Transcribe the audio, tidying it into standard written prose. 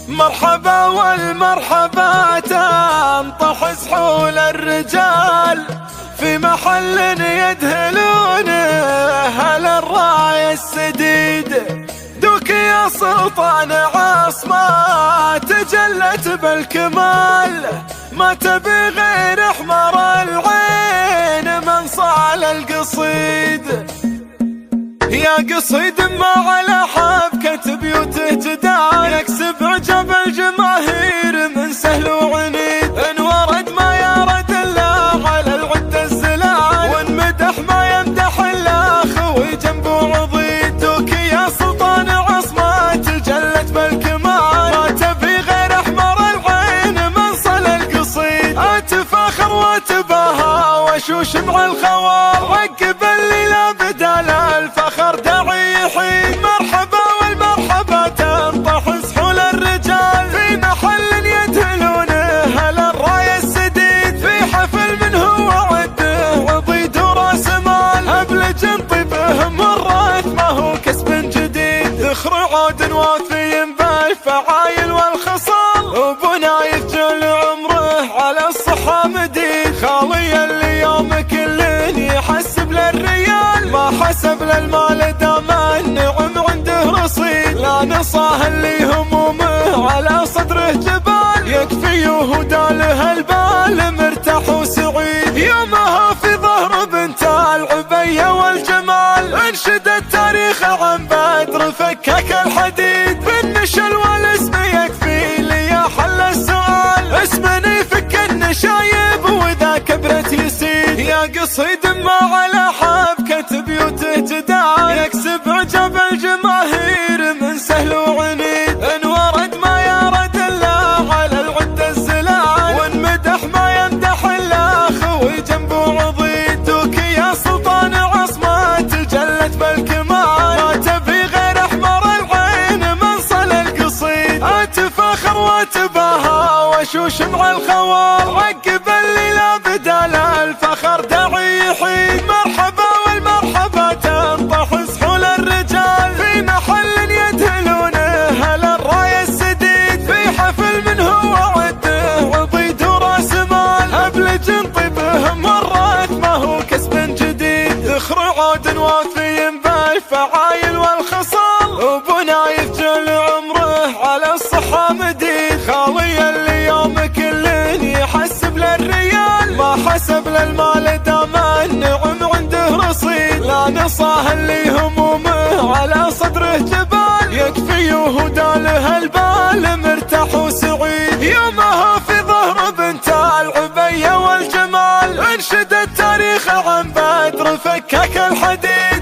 مرحبا والمرحبا تنطح سحول الرجال في محل يدهلون أهل الراية السديد. دوك يا سلطان عاصمة تجلت بالكمال، ما تبي غير احمر العين من صال القصيد. يا قصيد ما على حبكة بيوته جدال، يكسب عجب الجماهير من سهل وعنيد. ان ورد ما يرد الا على العد الزلال، وان مدح ما يمدح الا خوي جنبه عضيد. دوك يا سلطان عصمة تجلت بالكمال، ما تبي غير احمر العين من صل القصيد. اتفاخر واتباهى واشوش مع الخوار، عقب اللي لا بدال الفخر داعي يحيد. مرحبا والمرحبا تنطح سحول الرجال في محل يدهلون أهل الراية السديد. في حفل من هو عده عضيد وراس مال، أبلج طيبه مرات ما هو كسب جديد. ذخر عود وافي بالفعايل والخصال، وبنايف جل عمره على الصحة مديد. خالي اليوم كل يحسب للريال، ما حسب للمال دام النعم عنده رصيد. لا نصاه اللي همومه على صدره جبال، يكفي وهدى له البال مرتاح وسعيد. يومها في ظهر بنت العبية والجمال، انشد التاريخ عن بدر فكك الحديد. بالنشل والاسم يكفي لي حل السؤال، اسمني يفك النشايب واذا كبرت يسيد. يا قصيد ما على حبكة بيوته جدال، يكسب عجب الجماهير من سهل وعنيد. ان ورد ما يرد الا على العد الزلال، وان مدح ما يمدح الا خوي جنبه عضيد. دوك يا سلطان عصمة تجلت بالكمال، ما تبي غير احمر العين من صل القصيد. اتفاخر واتباهى واشوش مع الخوار، عقب اللي لا بدال الفخر داعي يحيد. مرحبا والمرحبا تنطح سحول الرجال في محل يدهلون أهل الراية السديد. في حفل من هو عده عضيد وراس مال، أبلج طيبه مرات ما هو كسب جديد. ذخر عود وافي بالفعايل والخصال، وبنايف جل عمره على الصحة مديد. خالي اليوم كل يحسب للريال، ما حسب للمال دام النعم عنده رصيد. لا نصاه اللي همومه على صدره جبال، يكفي وهدى له البال مرتاح وسعيد. يومها في ظهر بنت العبية والجمال، انشد التاريخ عن بدر فكك الحديد.